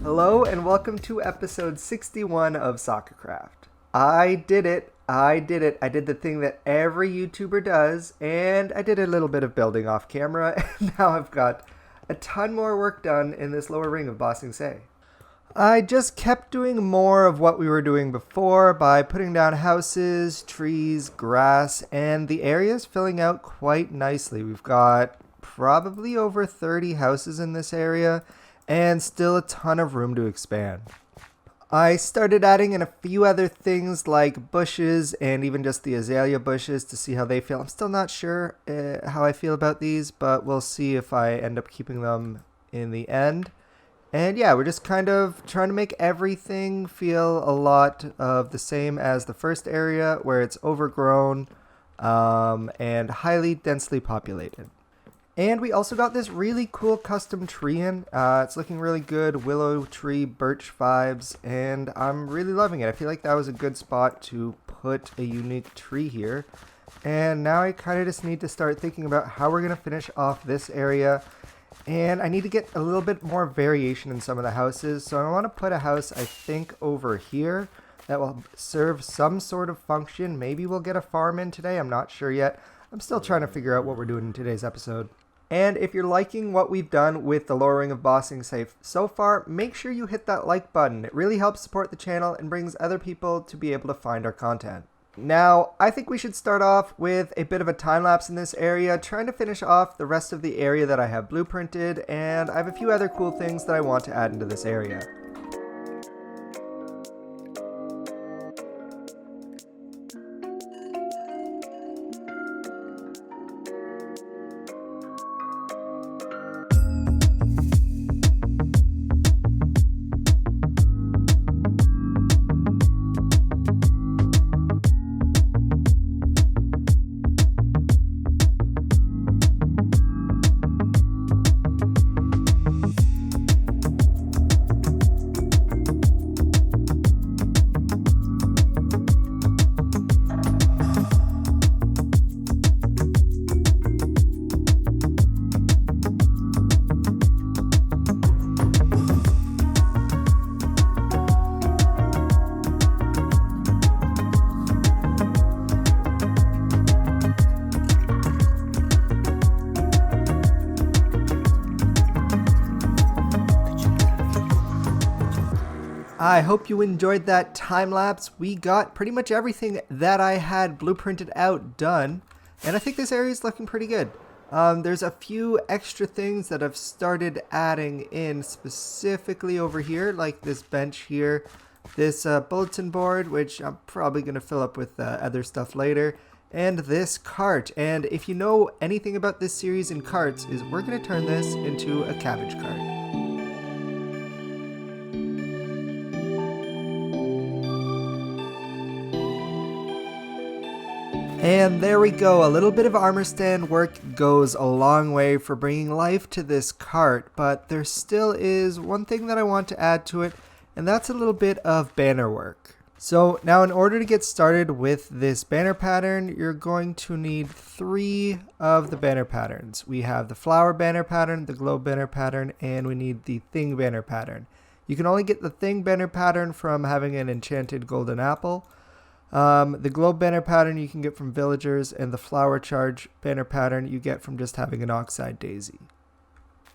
Hello and welcome to episode 61 of Soccercraft. I did it. I did the thing that every YouTuber does, and I did a little bit of building off camera, and now I've got a ton more work done in this lower ring of Ba Sing Se. I just kept doing more of what we were doing before by putting down houses, trees, grass, and the area is filling out quite nicely. We've got probably over 30 houses in this area, and still a ton of room to expand. I started adding in a few other things like bushes and even just the azalea bushes to see how they feel. I'm still not sure how I feel about these, but we'll see if I end up keeping them in the end. And yeah, we're just kind of trying to make everything feel a lot of the same as the first area where it's overgrown and highly densely populated. And we also got this really cool custom tree in. It's looking really good, willow tree, birch vibes, and I'm really loving it. I feel like that was a good spot to put a unique tree here. And now I kind of just need to start thinking about how we're going to finish off this area. And I need to get a little bit more variation in some of the houses. So I want to put a house, I think, over here that will serve some sort of function. Maybe we'll get a farm in today. I'm not sure yet. I'm still trying to figure out what we're doing in today's episode. And if you're liking what we've done with the lowering of Ba Sing Se so far, make sure you hit that like button. It really helps support the channel and brings other people to be able to find our content. Now, I think we should start off with a bit of a time lapse in this area, trying to finish off the rest of the area that I have blueprinted, and I have a few other cool things that I want to add into this area. I hope you enjoyed that time lapse. We got pretty much everything that I had blueprinted out done, and I think this area is looking pretty good. There's a few extra things that I've started adding in specifically over here, like this bench here, this bulletin board, which I'm probably going to fill up with other stuff later, and this cart. And if you know anything about this series in carts, is we're going to turn this into a cabbage cart. And there we go, a little bit of armor stand work goes a long way for bringing life to this cart, but there still is one thing that I want to add to it, and that's a little bit of banner work. So now in order to get started with this banner pattern, you're going to need 3 of the banner patterns. We have the flower banner pattern, the globe banner pattern, and we need the thing banner pattern. You can only get the thing banner pattern from having an enchanted golden apple. The globe banner pattern you can get from villagers, and the flower charge banner pattern you get from just having an oxide daisy.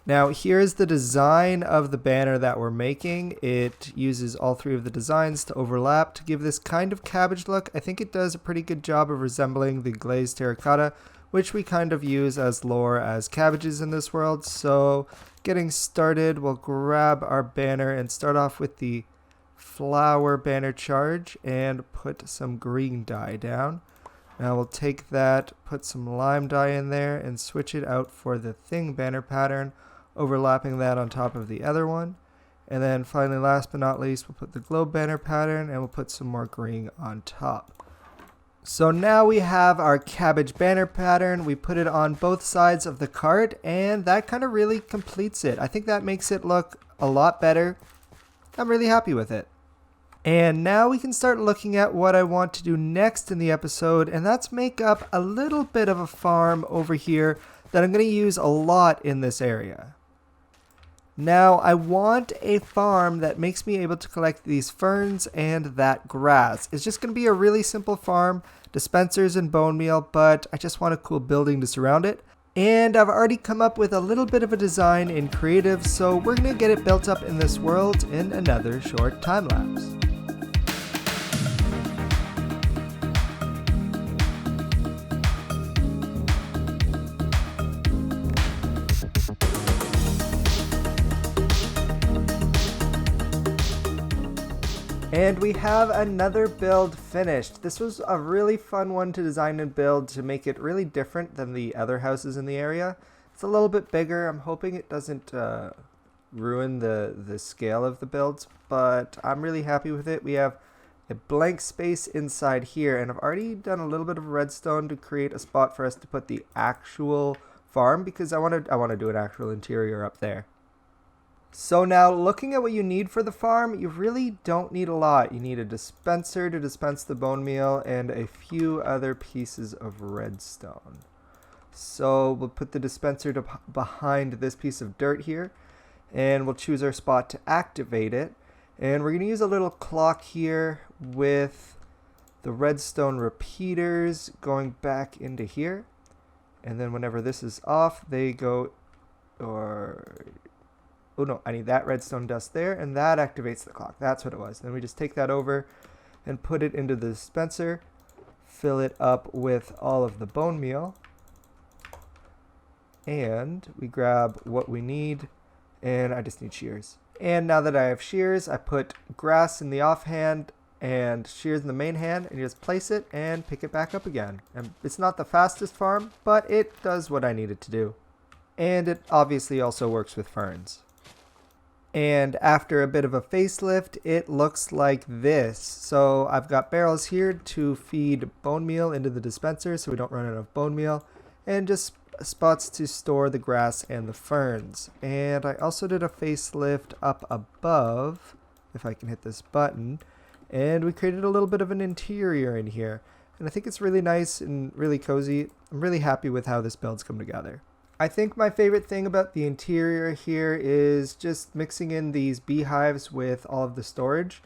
Now here's the design of the banner that we're making. It uses all 3 of the designs to overlap to give this kind of cabbage look. I think it does a pretty good job of resembling the glazed terracotta, which we kind of use as lore as cabbages in this world. So getting started, we'll grab our banner and start off with the flower banner charge and put some green dye down. Now we'll take that, put some lime dye in there, and switch it out for the thing banner pattern, overlapping that on top of the other one. And then finally, last but not least, we'll put the globe banner pattern and we'll put some more green on top. So now we have our cabbage banner pattern. We put it on both sides of the cart, and that kind of really completes it. I think that makes it look a lot better. I'm really happy with it. And now we can start looking at what I want to do next in the episode, and that's make up a little bit of a farm over here that I'm going to use a lot in this area. Now, I want a farm that makes me able to collect these ferns and that grass. It's just going to be a really simple farm, dispensers and bone meal, but I just want a cool building to surround it. And I've already come up with a little bit of a design in creative, so we're going to get it built up in this world in another short time lapse. And we have another build finished. This was a really fun one to design and build to make it really different than the other houses in the area. It's a little bit bigger. I'm hoping it doesn't ruin the scale of the builds, but I'm really happy with it. We have a blank space inside here, and I've already done a little bit of redstone to create a spot for us to put the actual farm, because I want to do an actual interior up there. So now, looking at what you need for the farm, you really don't need a lot. You need a dispenser to dispense the bone meal and a few other pieces of redstone. So we'll put the dispenser behind this piece of dirt here, and we'll choose our spot to activate it. And we're going to use a little clock here with the redstone repeaters going back into here. And then whenever this is off, they go, oh no, I need that redstone dust there, and that activates the clock. That's what it was. Then we just take that over and put it into the dispenser, fill it up with all of the bone meal, and we grab what we need, and I just need shears. And now that I have shears, I put grass in the offhand and shears in the main hand, and you just place it and pick it back up again. And it's not the fastest farm, but it does what I need it to do. And it obviously also works with ferns. And after a bit of a facelift, it looks like this. So I've got barrels here to feed bone meal into the dispenser so we don't run out of bone meal, and just spots to store the grass and the ferns. And I also did a facelift up above, if I can hit this button, and we created a little bit of an interior in here. And I think it's really nice and really cozy. I'm really happy with how this build's come together. I think my favorite thing about the interior here is just mixing in these beehives with all of the storage,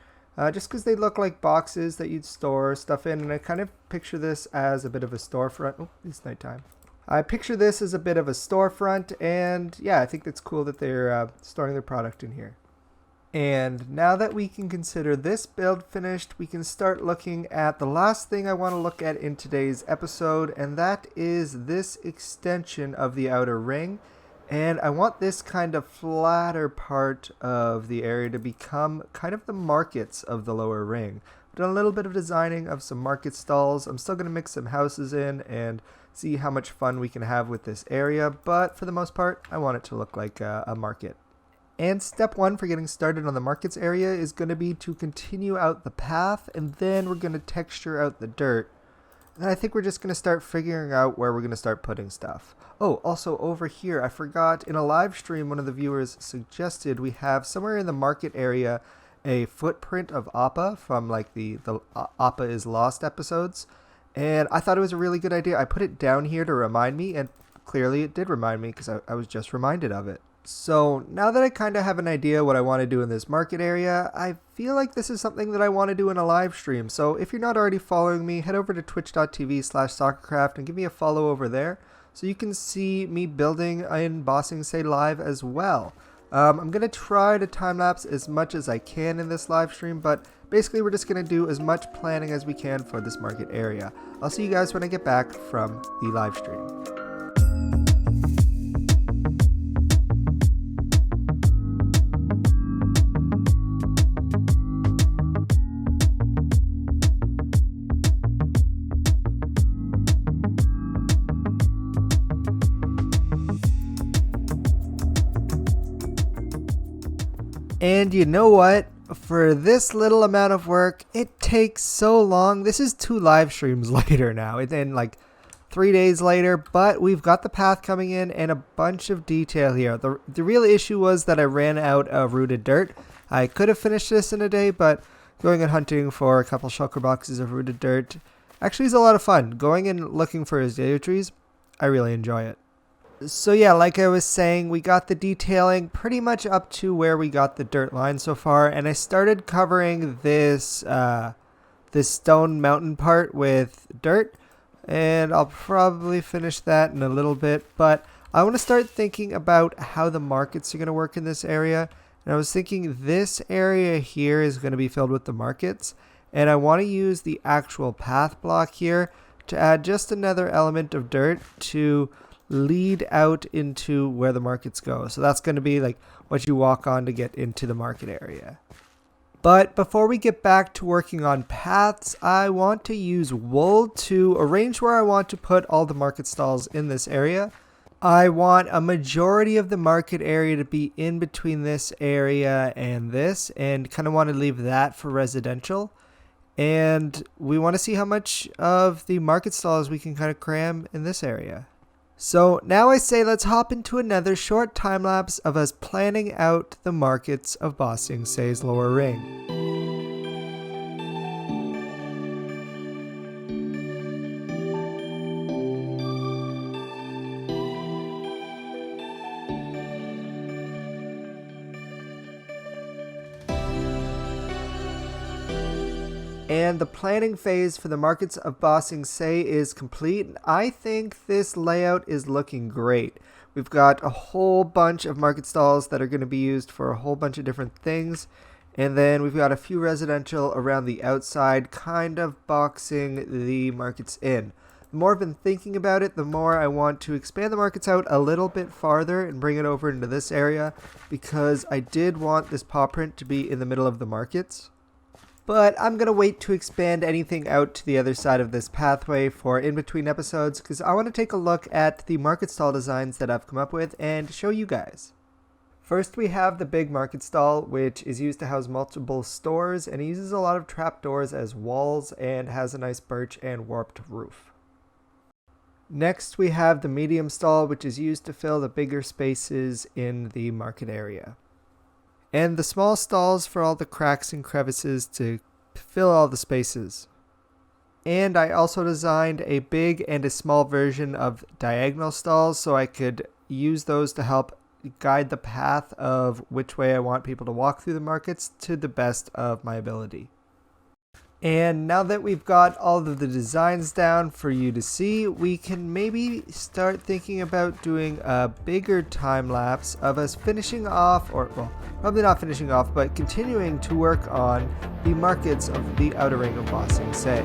just because they look like boxes that you'd store stuff in, and I kind of picture this as a bit of a storefront. Oh, it's nighttime. I picture this as a bit of a storefront, and yeah, I think it's cool that they're storing their product in here. And now that we can consider this build finished, we can start looking at the last thing I want to look at in today's episode, and that is this extension of the outer ring. And I want this kind of flatter part of the area to become kind of the markets of the lower ring. I've done a little bit of designing of some market stalls. I'm still going to mix some houses in and see how much fun we can have with this area, but for the most part, I want it to look like a market. And step one for getting started on the markets area is going to be to continue out the path, and then we're going to texture out the dirt. And I think we're just going to start figuring out where we're going to start putting stuff. Oh, also over here, I forgot, in a live stream, one of the viewers suggested we have somewhere in the market area a footprint of Appa from like the Appa is Lost episodes. And I thought it was a really good idea. I put it down here to remind me, and clearly it did remind me because I was just reminded of it. So now that I kind of have an idea what I want to do in this market area, I feel like this is something that I want to do in a live stream. So if you're not already following me, head over to twitch.tv/soccercraft and give me a follow over there so you can see me building and bossing Say live as well. I'm going to try to time-lapse as much as I can in this live stream, but basically we're just going to do as much planning as we can for this market area. I'll see you guys when I get back from the live stream. And you know what? For this little amount of work, it takes so long. This is 2 live streams later now. It's in like 3 days later, but we've got the path coming in and a bunch of detail here. The real issue was that I ran out of rooted dirt. I could have finished this in a day, but going and hunting for a couple shulker boxes of rooted dirt actually is a lot of fun. Going and looking for azalea trees, I really enjoy it. So yeah, like I was saying, we got the detailing pretty much up to where we got the dirt line so far, and I started covering this stone mountain part with dirt, and I'll probably finish that in a little bit, but I want to start thinking about how the markets are going to work in this area. And I was thinking this area here is going to be filled with the markets, and I want to use the actual path block here to add just another element of dirt to lead out into where the markets go. So that's going to be like what you walk on to get into the market area. But before we get back to working on paths, I want to use wool to arrange where I want to put all the market stalls in this area. I want a majority of the market area to be in between this area and this, and kind of want to leave that for residential. And we want to see how much of the market stalls we can kind of cram in this area. So now I say let's hop into another short time lapse of us planning out the markets of Ba Sing Se's lower ring. And the planning phase for the markets of Ba Sing Se is complete. I think this layout is looking great. We've got a whole bunch of market stalls that are going to be used for a whole bunch of different things. And then we've got a few residential around the outside, kind of boxing the markets in. The more I've been thinking about it, the more I want to expand the markets out a little bit farther and bring it over into this area, because I did want this paw print to be in the middle of the markets. But I'm going to wait to expand anything out to the other side of this pathway for in-between episodes, because I want to take a look at the market stall designs that I've come up with and show you guys. First, we have the big market stall, which is used to house multiple stores, and it uses a lot of trapdoors as walls and has a nice birch and warped roof. Next, we have the medium stall, which is used to fill the bigger spaces in the market area. And the small stalls for all the cracks and crevices to fill all the spaces. And I also designed a big and a small version of diagonal stalls so I could use those to help guide the path of which way I want people to walk through the markets to the best of my ability. And now that we've got all of the designs down for you to see, we can maybe start thinking about doing a bigger time lapse of us finishing off, or well, probably not finishing off, but continuing to work on the markets of the outer ring of Ba Sing Se.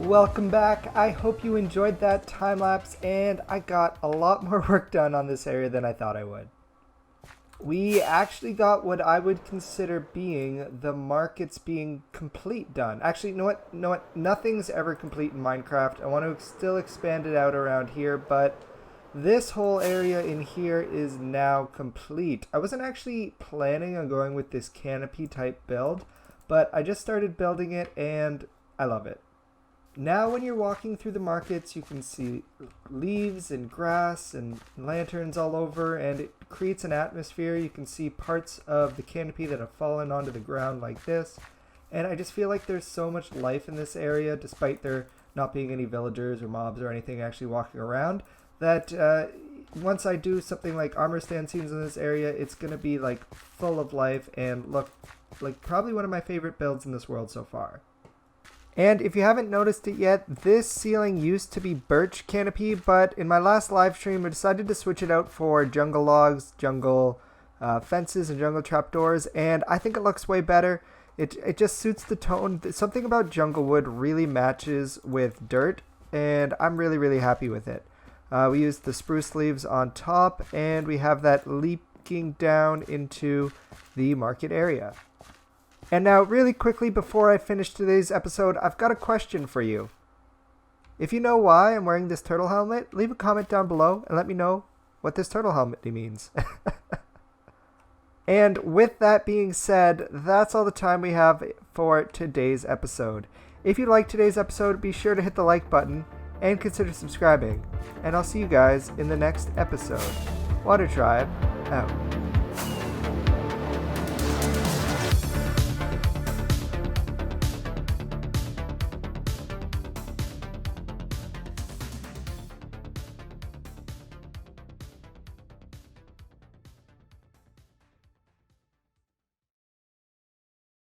Welcome back. I hope you enjoyed that time lapse, and I got a lot more work done on this area than I thought I would. We actually got what I would consider being the markets being complete done. Actually, you know what? Nothing's ever complete in Minecraft. I want to still expand it out around here, but this whole area in here is now complete. I wasn't actually planning on going with this canopy type build, but I just started building it and I love it. Now when you're walking through the markets, you can see leaves and grass and lanterns all over, and it creates an atmosphere. You can see parts of the canopy that have fallen onto the ground like this. And I just feel like there's so much life in this area, despite there not being any villagers or mobs or anything actually walking around, that once I do something like armor stand scenes in this area, it's going to be like full of life and look like probably one of my favorite builds in this world so far. And if you haven't noticed it yet, this ceiling used to be birch canopy, but in my last live stream I decided to switch it out for jungle logs, jungle fences, and jungle trapdoors, and I think it looks way better. It just suits the tone. Something about jungle wood really matches with dirt, and I'm really happy with it. We used the spruce leaves on top, and we have that leaking down into the market area. And now, really quickly, before I finish today's episode, I've got a question for you. If you know why I'm wearing this turtle helmet, leave a comment down below and let me know what this turtle helmet means. And with that being said, that's all the time we have for today's episode. If you liked today's episode, be sure to hit the like button and consider subscribing. And I'll see you guys in the next episode. Water Tribe, out.